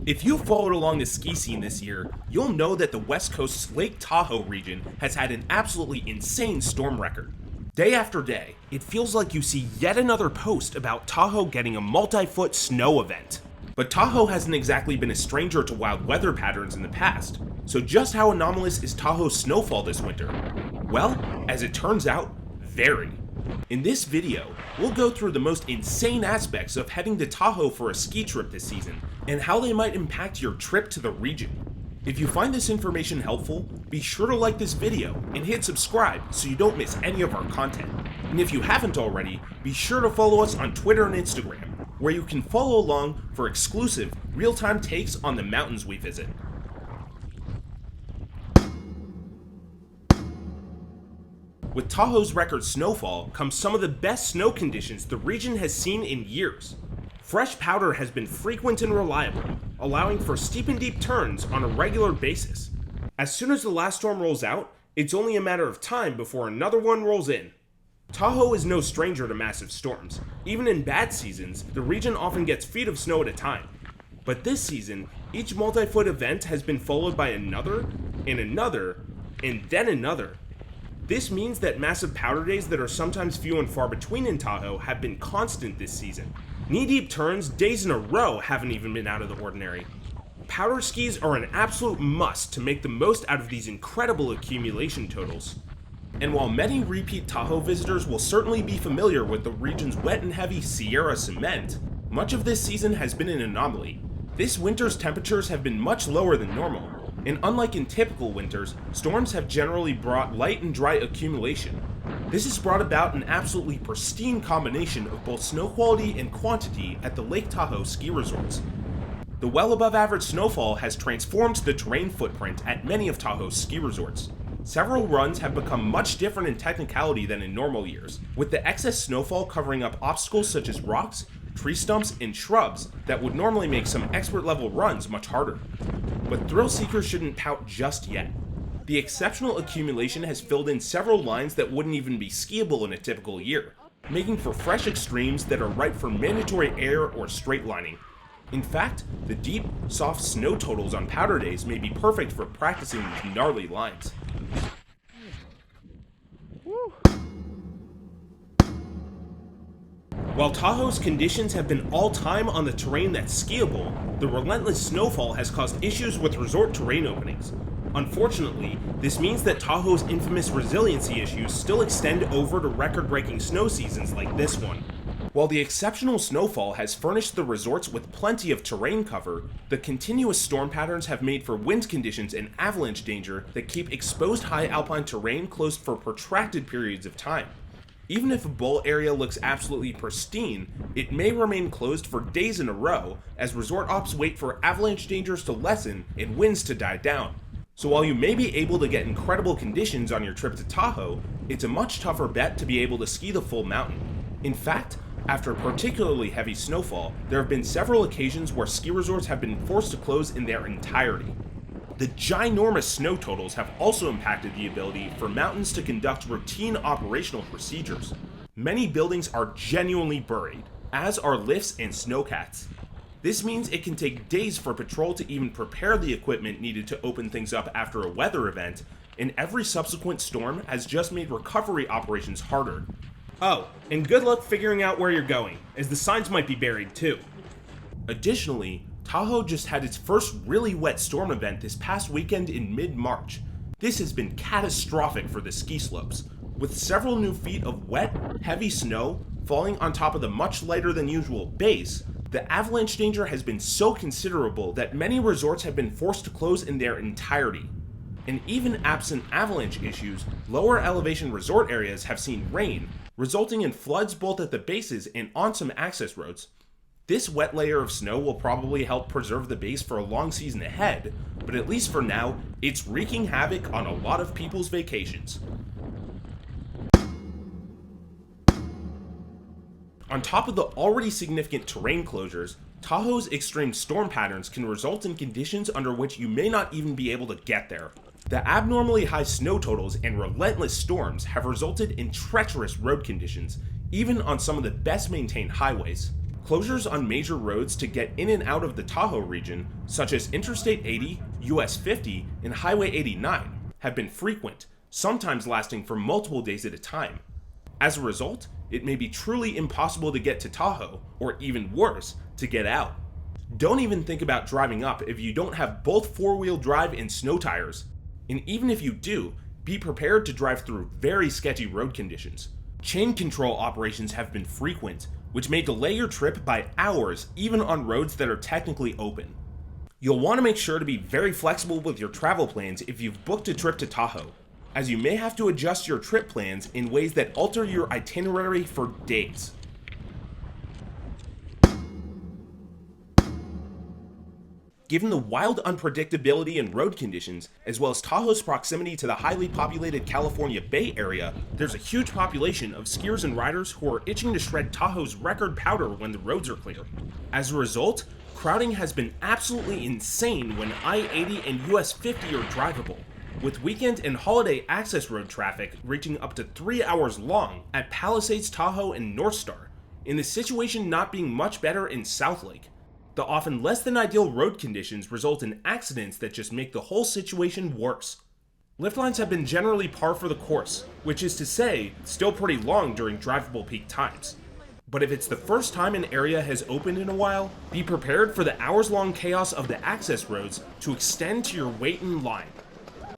If you followed along the ski scene this year, you'll know that the West Coast's Lake Tahoe region has had an absolutely insane storm record. Day after day, it feels like you see yet another post about Tahoe getting a multi-foot snow event. But Tahoe hasn't exactly been a stranger to wild weather patterns in the past, so just how anomalous is Tahoe's snowfall this winter? Well, as it turns out, very. In this video, we'll go through the most insane aspects of heading to Tahoe for a ski trip this season, and how they might impact your trip to the region. If you find this information helpful, be sure to like this video and hit subscribe so you don't miss any of our content. And if you haven't already, be sure to follow us on Twitter and Instagram, where you can follow along for exclusive, real-time takes on the mountains we visit. With Tahoe's record snowfall comes some of the best snow conditions the region has seen in years. Fresh powder has been frequent and reliable, allowing for steep and deep turns on a regular basis. As soon as the last storm rolls out, it's only a matter of time before another one rolls in. Tahoe is no stranger to massive storms. Even in bad seasons, the region often gets feet of snow at a time. But this season, each multi-foot event has been followed by another, and another, and then another. This means that massive powder days that are sometimes few and far between in Tahoe have been constant this season. Knee-deep turns days in a row haven't even been out of the ordinary. Powder skis are an absolute must to make the most out of these incredible accumulation totals. And while many repeat Tahoe visitors will certainly be familiar with the region's wet and heavy Sierra cement, much of this season has been an anomaly. This winter's temperatures have been much lower than normal, and unlike in typical winters, storms have generally brought light and dry accumulation. This has brought about an absolutely pristine combination of both snow quality and quantity at the Lake Tahoe ski resorts. The well above average snowfall has transformed the terrain footprint at many of Tahoe's ski resorts. Several runs have become much different in technicality than in normal years, with the excess snowfall covering up obstacles such as rocks, tree stumps, and shrubs that would normally make some expert level runs much harder. But thrill seekers shouldn't pout just yet. The exceptional accumulation has filled in several lines that wouldn't even be skiable in a typical year, making for fresh extremes that are ripe for mandatory air or straight lining. In fact, the deep, soft snow totals on powder days may be perfect for practicing these gnarly lines. While Tahoe's conditions have been all-time on the terrain that's skiable, the relentless snowfall has caused issues with resort terrain openings. Unfortunately, this means that Tahoe's infamous resiliency issues still extend over to record-breaking snow seasons like this one. While the exceptional snowfall has furnished the resorts with plenty of terrain cover, the continuous storm patterns have made for wind conditions and avalanche danger that keep exposed high alpine terrain closed for protracted periods of time. Even if a bowl area looks absolutely pristine, it may remain closed for days in a row as resort ops wait for avalanche dangers to lessen and winds to die down. So while you may be able to get incredible conditions on your trip to Tahoe, it's a much tougher bet to be able to ski the full mountain. In fact, after particularly heavy snowfall, there have been several occasions where ski resorts have been forced to close in their entirety. The ginormous snow totals have also impacted the ability for mountains to conduct routine operational procedures. Many buildings are genuinely buried, as are lifts and snowcats. This means it can take days for patrol to even prepare the equipment needed to open things up after a weather event, and every subsequent storm has just made recovery operations harder. Oh, and good luck figuring out where you're going, as the signs might be buried too. Additionally, Tahoe just had its first really wet storm event this past weekend in mid-March. This has been catastrophic for the ski slopes, with several new feet of wet, heavy snow falling on top of the much lighter than usual base. The avalanche danger has been so considerable that many resorts have been forced to close in their entirety. And even absent avalanche issues, lower elevation resort areas have seen rain, resulting in floods both at the bases and on some access roads. This wet layer of snow will probably help preserve the base for a long season ahead, but at least for now, it's wreaking havoc on a lot of people's vacations. On top of the already significant terrain closures, Tahoe's extreme storm patterns can result in conditions under which you may not even be able to get there. The abnormally high snow totals and relentless storms have resulted in treacherous road conditions, even on some of the best maintained highways. Closures on major roads to get in and out of the Tahoe region, such as Interstate 80, US 50, and Highway 89, have been frequent, sometimes lasting for multiple days at a time. As a result, it may be truly impossible to get to Tahoe, or even worse, to get out. Don't even think about driving up if you don't have both four-wheel drive and snow tires. And even if you do, be prepared to drive through very sketchy road conditions. Chain control operations have been frequent, which may delay your trip by hours even on roads that are technically open. You'll want to make sure to be very flexible with your travel plans if you've booked a trip to Tahoe, as you may have to adjust your trip plans in ways that alter your itinerary for days. Given the wild unpredictability in road conditions, as well as Tahoe's proximity to the highly populated California Bay Area, there's a huge population of skiers and riders who are itching to shred Tahoe's record powder when the roads are clear. As a result, crowding has been absolutely insane when I-80 and US 50 are drivable, with weekend and holiday access road traffic reaching up to 3 hours long at Palisades, Tahoe, and North Star, and the situation not being much better in South Lake. The often less than ideal road conditions result in accidents that just make the whole situation worse. Lift lines have been generally par for the course, which is to say, still pretty long during drivable peak times. But if it's the first time an area has opened in a while, be prepared for the hours-long chaos of the access roads to extend to your wait in line.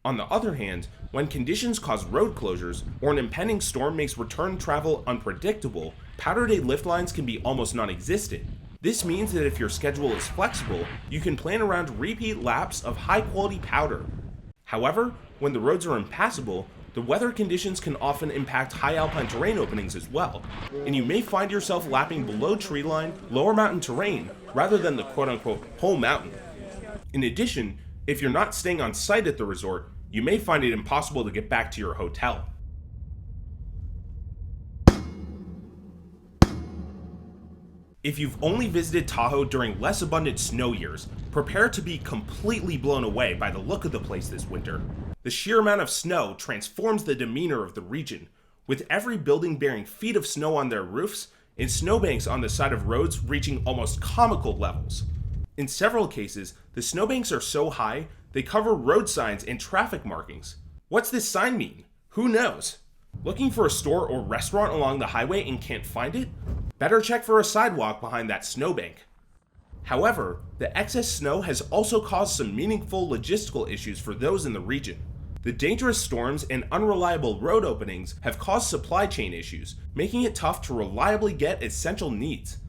On the other hand, when conditions cause road closures, or an impending storm makes return travel unpredictable, powder day lift lines can be almost non-existent. This means that if your schedule is flexible, you can plan around repeat laps of high-quality powder. However, when the roads are impassable, the weather conditions can often impact high alpine terrain openings as well, and you may find yourself lapping below treeline, lower mountain terrain, rather than the quote-unquote whole mountain. In addition, if you're not staying on site at the resort, you may find it impossible to get back to your hotel. If you've only visited Tahoe during less abundant snow years, prepare to be completely blown away by the look of the place this winter. The sheer amount of snow transforms the demeanor of the region, with every building bearing feet of snow on their roofs and snowbanks on the side of roads reaching almost comical levels. In several cases, the snowbanks are so high, they cover road signs and traffic markings. What's this sign mean? Who knows? Looking for a store or restaurant along the highway and can't find it? Better check for a sidewalk behind that snowbank. However, the excess snow has also caused some meaningful logistical issues for those in the region. The dangerous storms and unreliable road openings have caused supply chain issues, making it tough to reliably get essential needs.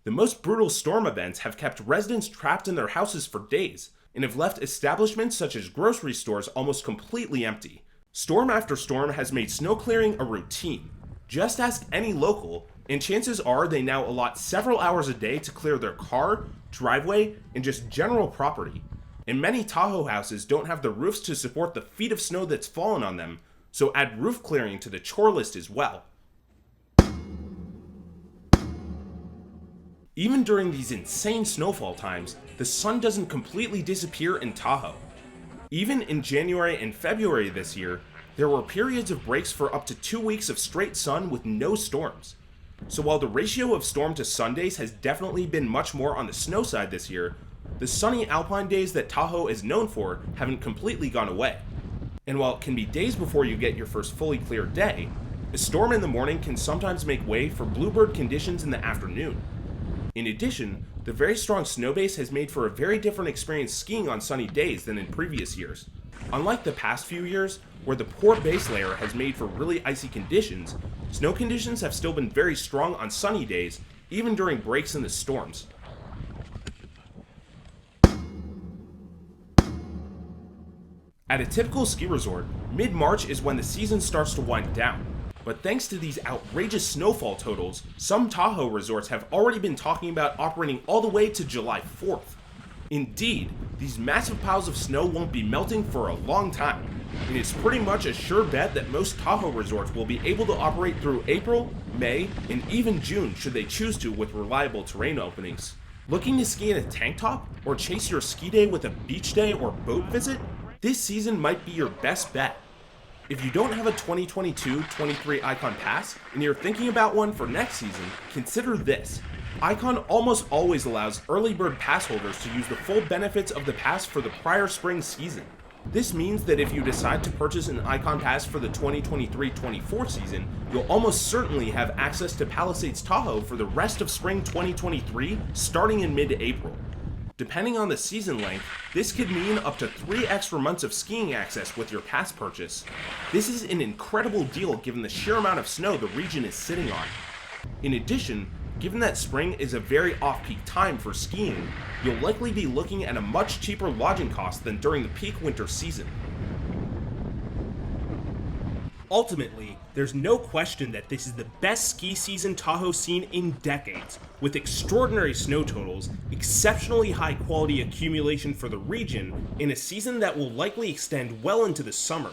The most brutal storm events have kept residents trapped in their houses for days, and have left establishments such as grocery stores almost completely empty. Storm after storm has made snow clearing a routine. Just ask any local, and chances are they now allot several hours a day to clear their car, driveway, and just general property. And many Tahoe houses don't have the roofs to support the feet of snow that's fallen on them, so add roof clearing to the chore list as well. Even during these insane snowfall times, the sun doesn't completely disappear in Tahoe. Even in January and February this year, there were periods of breaks for up to 2 weeks of straight sun with no storms. So while the ratio of storm to sun days has definitely been much more on the snow side this year, the sunny alpine days that Tahoe is known for haven't completely gone away. And while it can be days before you get your first fully clear day, a storm in the morning can sometimes make way for bluebird conditions in the afternoon. In addition, the very strong snow base has made for a very different experience skiing on sunny days than in previous years. Unlike the past few years, where the poor base layer has made for really icy conditions, snow conditions have still been very strong on sunny days, even during breaks in the storms. At a typical ski resort, mid-March is when the season starts to wind down. But thanks to these outrageous snowfall totals, some Tahoe resorts have already been talking about operating all the way to July 4th. Indeed, these massive piles of snow won't be melting for a long time, and it's pretty much a sure bet that most Tahoe resorts will be able to operate through April, May, and even June should they choose to with reliable terrain openings. Looking to ski in a tank top, or chase your ski day with a beach day or boat visit? This season might be your best bet. If you don't have a 2022-23 Icon Pass, and you're thinking about one for next season, consider this. Icon almost always allows early bird pass holders to use the full benefits of the pass for the prior spring season. This means that if you decide to purchase an Icon Pass for the 2023-24 season, you'll almost certainly have access to Palisades Tahoe for the rest of spring 2023, starting in mid-April. Depending on the season length, this could mean up to 3 extra months of skiing access with your pass purchase. This is an incredible deal given the sheer amount of snow the region is sitting on. In addition, given that spring is a very off-peak time for skiing, you'll likely be looking at a much cheaper lodging cost than during the peak winter season. Ultimately, there's no question that this is the best ski season Tahoe's seen in decades, with extraordinary snow totals, exceptionally high quality accumulation for the region, in a season that will likely extend well into the summer.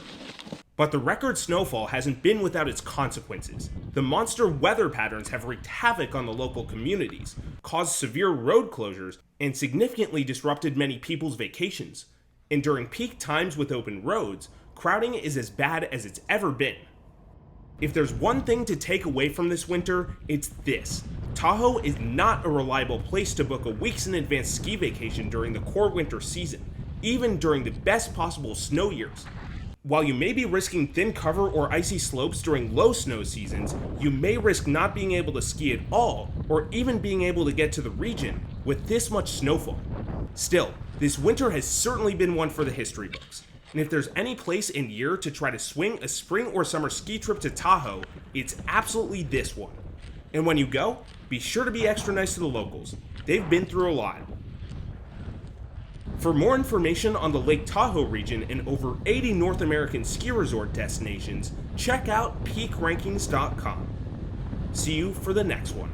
But the record snowfall hasn't been without its consequences. The monster weather patterns have wreaked havoc on the local communities, caused severe road closures, and significantly disrupted many people's vacations. And during peak times with open roads, crowding is as bad as it's ever been. If there's one thing to take away from this winter, it's this. Tahoe is not a reliable place to book a weeks in advance ski vacation during the core winter season, even during the best possible snow years. While you may be risking thin cover or icy slopes during low snow seasons, you may risk not being able to ski at all, or even being able to get to the region with this much snowfall. Still, this winter has certainly been one for the history books, and if there's any place and year to try to swing a spring or summer ski trip to Tahoe, it's absolutely this one. And when you go, be sure to be extra nice to the locals. They've been through a lot. For more information on the Lake Tahoe region and over 80 North American ski resort destinations, check out peakrankings.com. See you for the next one.